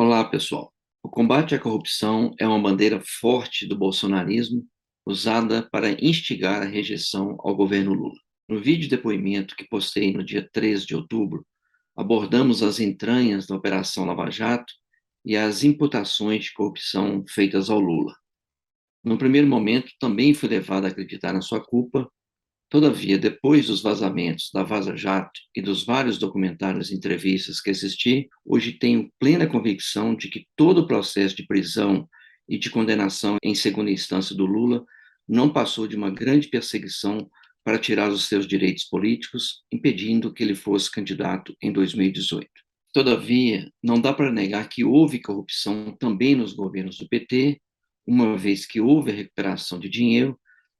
Olá, pessoal. O combate à corrupção é uma bandeira forte do bolsonarismo, usada para instigar a rejeição ao governo Lula. No vídeo depoimento que postei no dia 13 de outubro, abordamos as entranhas da Operação Lava Jato e as imputações de corrupção feitas ao Lula. No primeiro momento, também fui levado a acreditar na sua culpa. Todavia, depois dos vazamentos da Vaza Jato e dos vários documentários e entrevistas que assisti, hoje tenho plena convicção de que todo o processo de prisão e de condenação em segunda instância do Lula não passou de uma grande perseguição para tirar os seus direitos políticos, impedindo que ele fosse candidato em 2018. Todavia, não dá para negar que houve corrupção também nos governos do PT, uma vez que houve a recuperação de dinheiro,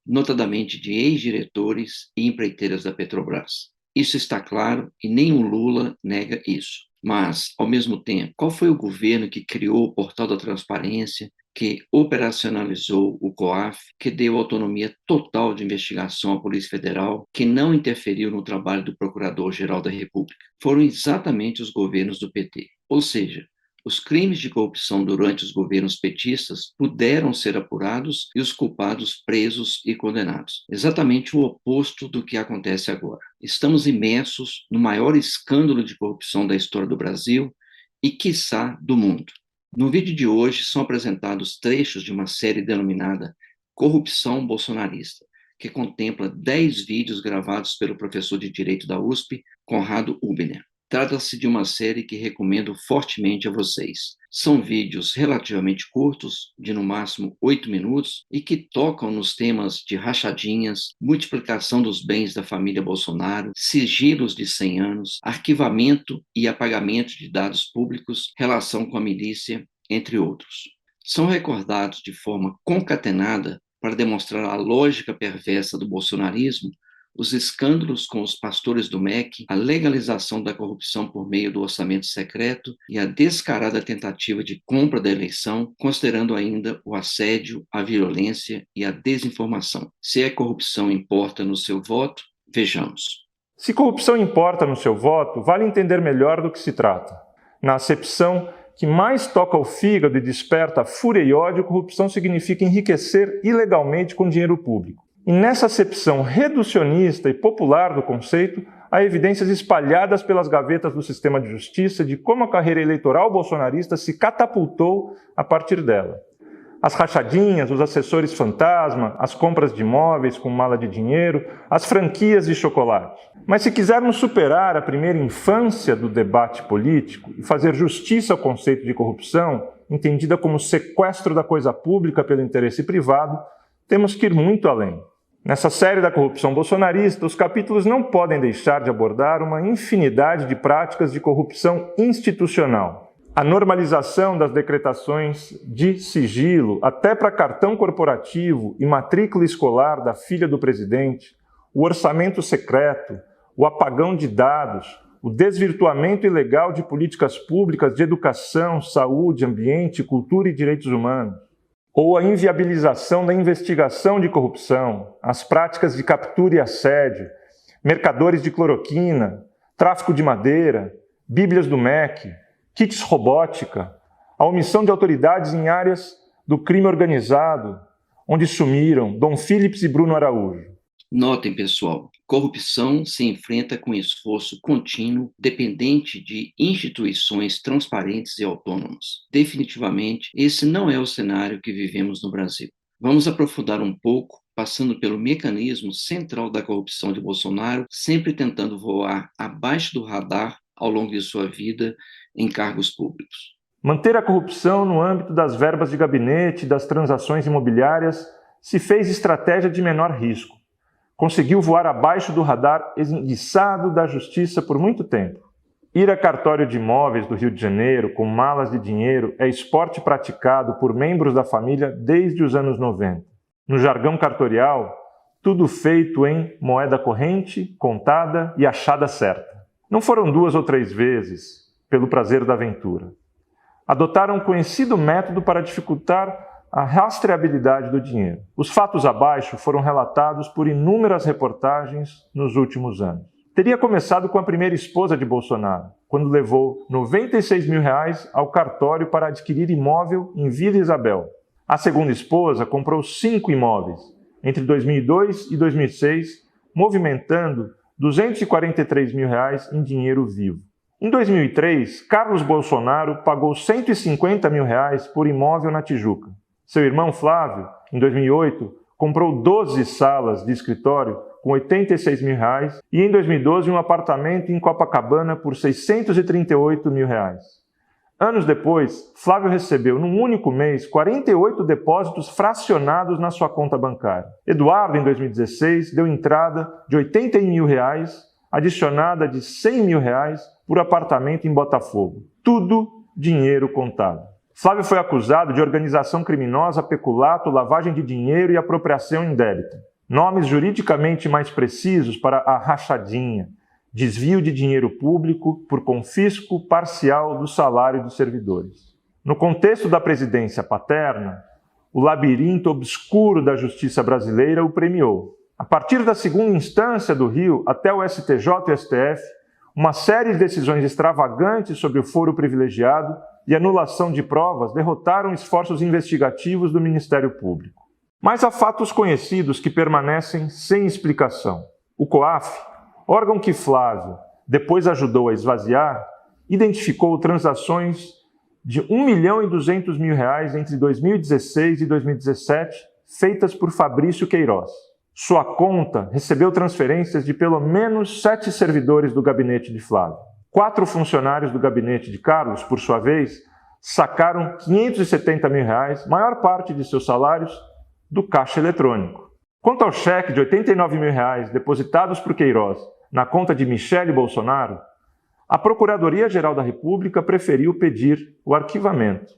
notadamente de ex-diretores e empreiteiras da Petrobras. Isso está claro e nenhum Lula nega isso. Mas, ao mesmo tempo, qual foi o governo que criou o Portal da Transparência, que operacionalizou o COAF, que deu autonomia total de investigação à Polícia Federal, que não interferiu no trabalho do Procurador-Geral da República? Foram exatamente os governos do PT. Ou seja, os crimes de corrupção durante os governos petistas puderam ser apurados e os culpados presos e condenados. Exatamente o oposto do que acontece agora. Estamos imersos no maior escândalo de corrupção da história do Brasil e, quiçá, do mundo. No vídeo de hoje são apresentados trechos de uma série denominada Corrupção Bolsonarista, que contempla 10 vídeos gravados pelo professor de Direito da USP, Conrado Hübner. Trata-se de uma série que recomendo fortemente a vocês. São vídeos relativamente curtos, de no máximo 8 minutos, e que tocam nos temas de rachadinhas, multiplicação dos bens da família Bolsonaro, sigilos de 100 anos, arquivamento e apagamento de dados públicos, relação com a milícia, entre outros. São recordados de forma concatenada para demonstrar a lógica perversa do bolsonarismo, os escândalos com os pastores do MEC, a legalização da corrupção por meio do orçamento secreto e a descarada tentativa de compra da eleição, considerando ainda o assédio, a violência e a desinformação. Se a corrupção importa no seu voto, vejamos. Se corrupção importa no seu voto, vale entender melhor do que se trata. Na acepção que mais toca o fígado e desperta fúria e ódio, corrupção significa enriquecer ilegalmente com dinheiro público. E nessa acepção reducionista e popular do conceito, há evidências espalhadas pelas gavetas do sistema de justiça de como a carreira eleitoral bolsonarista se catapultou a partir dela. As rachadinhas, os assessores fantasma, as compras de imóveis com mala de dinheiro, as franquias de chocolate. Mas se quisermos superar a primeira infância do debate político e fazer justiça ao conceito de corrupção, entendida como sequestro da coisa pública pelo interesse privado, temos que ir muito além. Nessa série da corrupção bolsonarista, os capítulos não podem deixar de abordar uma infinidade de práticas de corrupção institucional. A normalização das decretações de sigilo, até para cartão corporativo e matrícula escolar da filha do presidente, o orçamento secreto, o apagão de dados, o desvirtuamento ilegal de políticas públicas de educação, saúde, ambiente, cultura e direitos humanos, ou a inviabilização da investigação de corrupção, as práticas de captura e assédio, mercadores de cloroquina, tráfico de madeira, bíblias do MEC, kits robótica, a omissão de autoridades em áreas do crime organizado, onde sumiram Dom Philips e Bruno Araújo. Notem, pessoal, corrupção se enfrenta com esforço contínuo, dependente de instituições transparentes e autônomas. Definitivamente, esse não é o cenário que vivemos no Brasil. Vamos aprofundar um pouco, passando pelo mecanismo central da corrupção de Bolsonaro, sempre tentando voar abaixo do radar ao longo de sua vida em cargos públicos. Manter a corrupção no âmbito das verbas de gabinete e das transações imobiliárias se fez estratégia de menor risco. Conseguiu voar abaixo do radar enguiçado da justiça por muito tempo. Ir a cartório de imóveis do Rio de Janeiro com malas de dinheiro é esporte praticado por membros da família desde os anos 90. No jargão cartorial, tudo feito em moeda corrente, contada e achada certa. Não foram 2 ou 3 vezes, pelo prazer da aventura. Adotaram um conhecido método para dificultar a rastreabilidade do dinheiro. Os fatos abaixo foram relatados por inúmeras reportagens nos últimos anos. teria começado com a primeira esposa de Bolsonaro, quando levou R$ 96 mil ao cartório para adquirir imóvel em Vila Isabel. A segunda esposa comprou 5 imóveis entre 2002 e 2006, movimentando R$ 243 mil em dinheiro vivo. Em 2003, Carlos Bolsonaro pagou R$ 150 mil por imóvel na Tijuca. Seu irmão Flávio, em 2008, comprou 12 salas de escritório com R$ 86 mil e, em 2012, um apartamento em Copacabana por R$ 638 mil. Anos depois, Flávio recebeu, num único mês, 48 depósitos fracionados na sua conta bancária. Eduardo, em 2016, deu entrada de R$ 80 mil, adicionada de R$ 100 mil por apartamento em Botafogo. Tudo dinheiro contado. Flávio foi acusado de organização criminosa, peculato, lavagem de dinheiro e apropriação indébita. Nomes juridicamente mais precisos para a rachadinha, desvio de dinheiro público por confisco parcial do salário dos servidores. No contexto da presidência paterna, o labirinto obscuro da justiça brasileira o premiou. A partir da segunda instância do Rio até o STJ e o STF, uma série de decisões extravagantes sobre o foro privilegiado e anulação de provas derrotaram esforços investigativos do Ministério Público. Mas há fatos conhecidos que permanecem sem explicação. O COAF, órgão que Flávio depois ajudou a esvaziar, identificou transações de R$ 1.200.000 entre 2016 e 2017, feitas por Fabrício Queiroz. Sua conta recebeu transferências de pelo menos 7 servidores do gabinete de Flávio. 4 funcionários do gabinete de Carlos, por sua vez, sacaram R$ 570 mil, maior parte de seus salários, do caixa eletrônico. Quanto ao cheque de R$ 89 mil depositados por Queiroz na conta de Michele Bolsonaro, a Procuradoria-Geral da República preferiu pedir o arquivamento.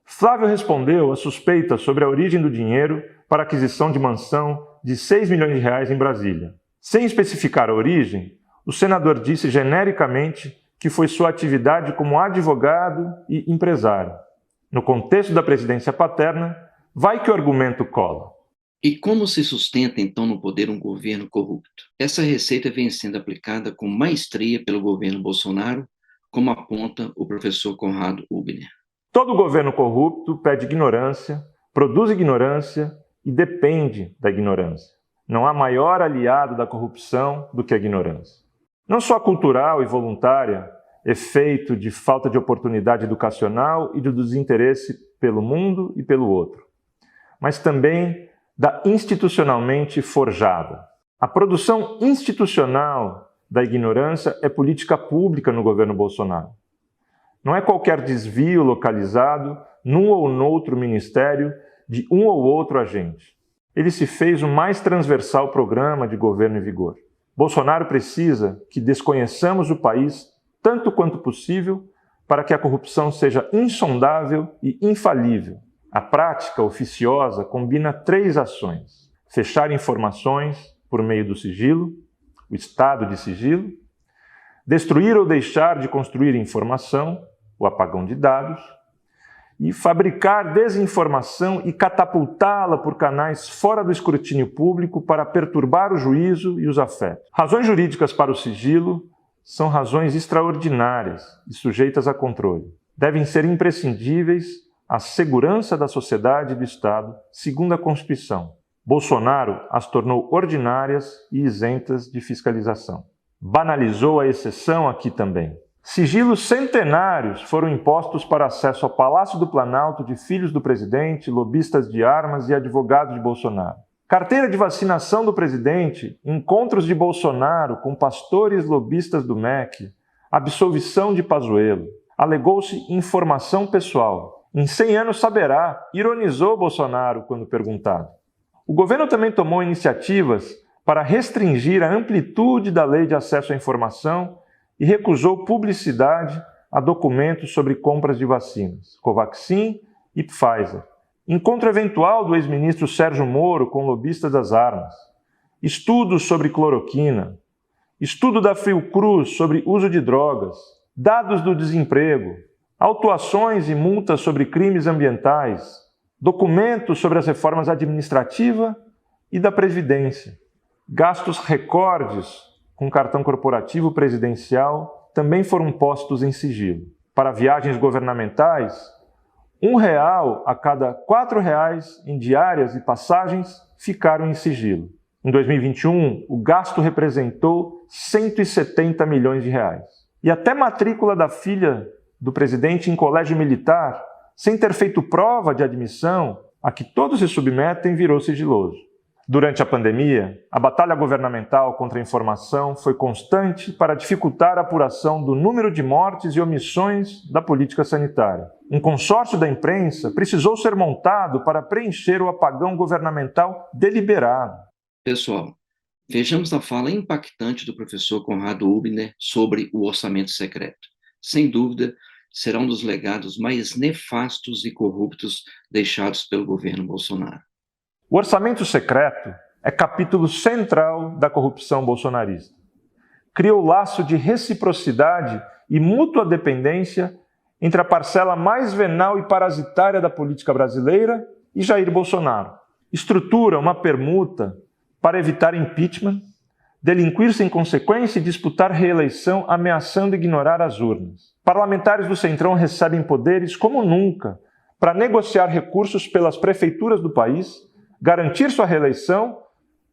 Flávio respondeu às suspeitas sobre a origem do dinheiro para a aquisição de mansão de R$ 6 milhões em Brasília. Sem especificar a origem, o senador disse genericamente que foi sua atividade como advogado e empresário. No contexto da presidência paterna, vai que o argumento cola. E como se sustenta, então, no poder um governo corrupto? Essa receita vem sendo aplicada com maestria pelo governo Bolsonaro, como aponta o professor Conrado Hübner. Todo governo corrupto pede ignorância, produz ignorância e depende da ignorância. Não há maior aliado da corrupção do que a ignorância. Não só cultural e voluntária, efeito de falta de oportunidade educacional e de desinteresse pelo mundo e pelo outro, mas também da institucionalmente forjada. A produção institucional da ignorância é política pública no governo Bolsonaro. Não é qualquer desvio localizado num ou noutro ministério de um ou outro agente. Ele se fez o mais transversal programa de governo em vigor. Bolsonaro precisa que desconheçamos o país tanto quanto possível para que a corrupção seja insondável e infalível. A prática oficiosa combina 3 ações: fechar informações por meio do sigilo, o estado de sigilo, destruir ou deixar de construir informação, o apagão de dados, e fabricar desinformação e catapultá-la por canais fora do escrutínio público para perturbar o juízo e os afetos. Razões jurídicas para o sigilo são razões extraordinárias e sujeitas a controle. Devem ser imprescindíveis à segurança da sociedade e do Estado, segundo a Constituição. Bolsonaro as tornou ordinárias e isentas de fiscalização. Banalizou a exceção aqui também. Sigilos centenários foram impostos para acesso ao Palácio do Planalto de filhos do presidente, lobistas de armas e advogados de Bolsonaro. Carteira de vacinação do presidente, encontros de Bolsonaro com pastores lobistas do MEC, absolvição de Pazuello. Alegou-se informação pessoal. Em 100 anos saberá, ironizou Bolsonaro quando perguntado. O governo também tomou iniciativas para restringir a amplitude da Lei de Acesso à Informação e recusou publicidade a documentos sobre compras de vacinas, Covaxin e Pfizer. Encontro eventual do ex-ministro Sérgio Moro com lobistas das armas. Estudos sobre cloroquina. Estudo da Fiocruz sobre uso de drogas. Dados do desemprego. Autuações e multas sobre crimes ambientais. Documentos sobre as reformas administrativa e da Previdência. Gastos recordes com cartão corporativo presidencial também foram postos em sigilo. Para viagens governamentais, R$ 1 a cada R$ 4 em diárias e passagens ficaram em sigilo. Em 2021, o gasto representou R$ 170 milhões. E até matrícula da filha do presidente em colégio militar, sem ter feito prova de admissão, a que todos se submetem, virou sigiloso. Durante a pandemia, a batalha governamental contra a informação foi constante para dificultar a apuração do número de mortes e omissões da política sanitária. Um consórcio da imprensa precisou ser montado para preencher o apagão governamental deliberado. Pessoal, vejamos a fala impactante do professor Conrado Hübner sobre o orçamento secreto. Sem dúvida, será um dos legados mais nefastos e corruptos deixados pelo governo Bolsonaro. O orçamento secreto é capítulo central da corrupção bolsonarista. Criou laço de reciprocidade e mútua dependência entre a parcela mais venal e parasitária da política brasileira e Jair Bolsonaro. Estrutura uma permuta para evitar impeachment, delinquir sem consequência e disputar reeleição ameaçando ignorar as urnas. Parlamentares do Centrão recebem poderes como nunca para negociar recursos pelas prefeituras do país, garantir sua reeleição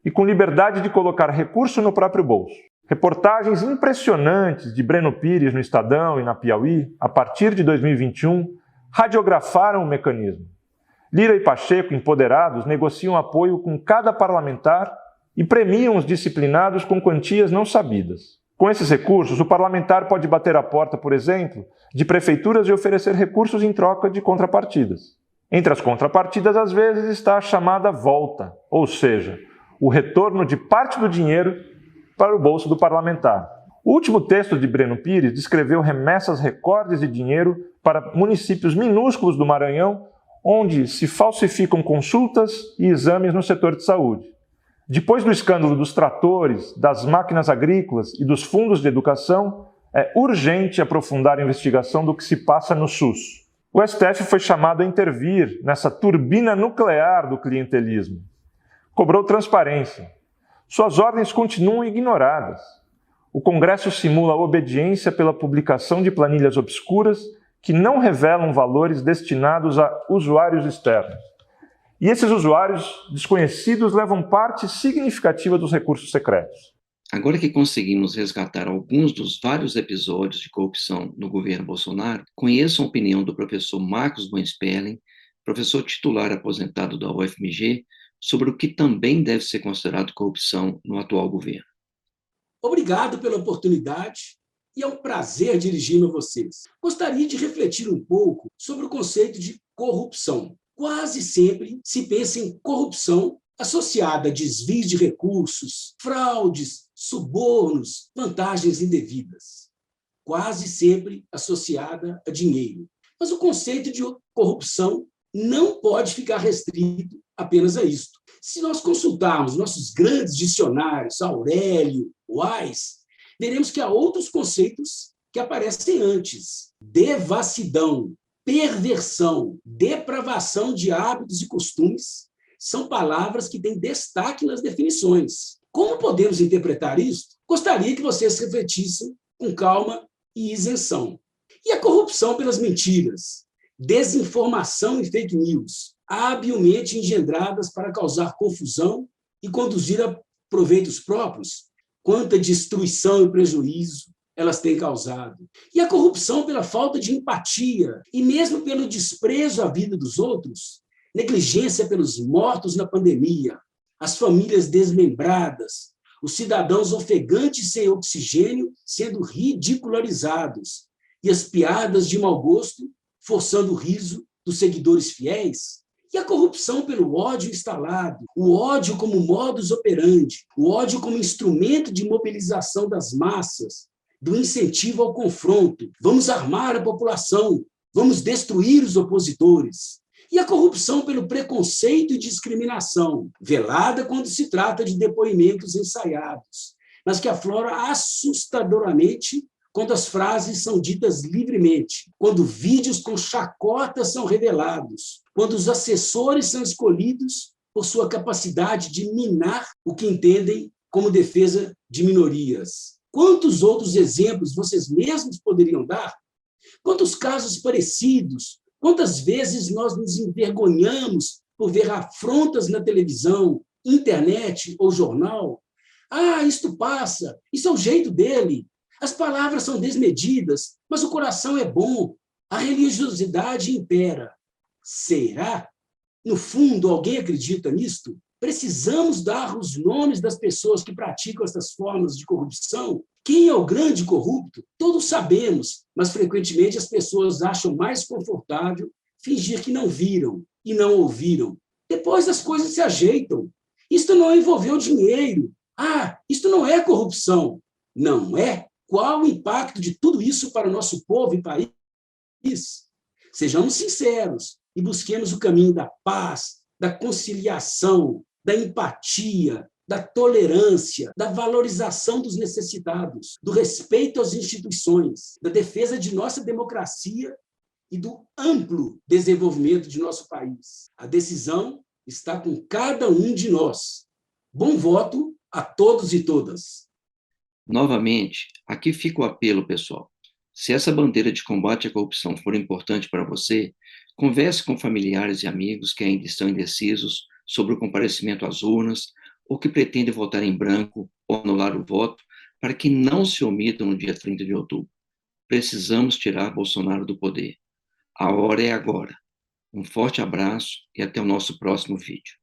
e com liberdade de colocar recurso no próprio bolso. Reportagens impressionantes de Breno Pires no Estadão e na Piauí, a partir de 2021, radiografaram o mecanismo. Lira e Pacheco, empoderados, negociam apoio com cada parlamentar e premiam os disciplinados com quantias não sabidas. Com esses recursos, o parlamentar pode bater a porta, por exemplo, de prefeituras e oferecer recursos em troca de contrapartidas. Entre as contrapartidas, às vezes, está a chamada volta, ou seja, o retorno de parte do dinheiro para o bolso do parlamentar. O último texto de Breno Pires descreveu remessas recordes de dinheiro para municípios minúsculos do Maranhão, onde se falsificam consultas e exames no setor de saúde. Depois do escândalo dos tratores, das máquinas agrícolas e dos fundos de educação, é urgente aprofundar a investigação do que se passa no SUS. O STF foi chamado a intervir nessa turbina nuclear do clientelismo. Cobrou transparência. Suas ordens continuam ignoradas. O Congresso simula a obediência pela publicação de planilhas obscuras que não revelam valores destinados a usuários externos. E esses usuários desconhecidos levam parte significativa dos recursos secretos. Agora que conseguimos resgatar alguns dos vários episódios de corrupção no governo Bolsonaro, conheço a opinião do professor Marcos Boensperling, professor titular aposentado da UFMG, sobre o que também deve ser considerado corrupção no atual governo. Obrigado pela oportunidade e é um prazer dirigir-me a vocês. Gostaria de refletir um pouco sobre o conceito de corrupção. Quase sempre se pensa em corrupção associada a desvios de recursos, fraudes, subornos, vantagens indevidas. Quase sempre associada a dinheiro. Mas o conceito de corrupção não pode ficar restrito apenas a isto. Se nós consultarmos nossos grandes dicionários, Aurélio, Wise, veremos que há outros conceitos que aparecem antes. Devassidão, perversão, depravação de hábitos e costumes são palavras que têm destaque nas definições. Como podemos interpretar isso? Gostaria que vocês refletissem com calma e isenção. E a corrupção pelas mentiras, desinformação e fake news, habilmente engendradas para causar confusão e conduzir a proveitos próprios? Quanta destruição e prejuízo elas têm causado. E a corrupção pela falta de empatia e mesmo pelo desprezo à vida dos outros, negligência pelos mortos na pandemia, as famílias desmembradas, os cidadãos ofegantes sem oxigênio sendo ridicularizados e as piadas de mau gosto forçando o riso dos seguidores fiéis. E a corrupção pelo ódio instalado, o ódio como modus operandi, o ódio como instrumento de mobilização das massas, do incentivo ao confronto. Vamos armar a população, vamos destruir os opositores. E a corrupção pelo preconceito e discriminação, velada quando se trata de depoimentos ensaiados, mas que aflora assustadoramente quando as frases são ditas livremente, quando vídeos com chacotas são revelados, quando os assessores são escolhidos por sua capacidade de minar o que entendem como defesa de minorias. Quantos outros exemplos vocês mesmos poderiam dar? Quantos casos parecidos? Quantas vezes nós nos envergonhamos por ver afrontas na televisão, internet ou jornal? Ah, isto passa, isso é o jeito dele. As palavras são desmedidas, mas o coração é bom. A religiosidade impera. Será? No fundo, alguém acredita nisto? Precisamos dar os nomes das pessoas que praticam essas formas de corrupção? Quem é o grande corrupto? Todos sabemos, mas frequentemente as pessoas acham mais confortável fingir que não viram e não ouviram. Depois as coisas se ajeitam. Isto não envolveu dinheiro. Ah, isto não é corrupção. Não é? Qual o impacto de tudo isso para o nosso povo e país? Sejamos sinceros e busquemos o caminho da paz, da conciliação, da empatia, da tolerância, da valorização dos necessitados, do respeito às instituições, da defesa de nossa democracia e do amplo desenvolvimento de nosso país. A decisão está com cada um de nós. Bom voto a todos e todas. Novamente, aqui fica o apelo, pessoal. Se essa bandeira de combate à corrupção for importante para você, converse com familiares e amigos que ainda estão indecisos sobre o comparecimento às urnas ou que pretendem votar em branco ou anular o voto para que não se omitam no dia 30 de outubro. Precisamos tirar Bolsonaro do poder. A hora é agora. Um forte abraço e até o nosso próximo vídeo.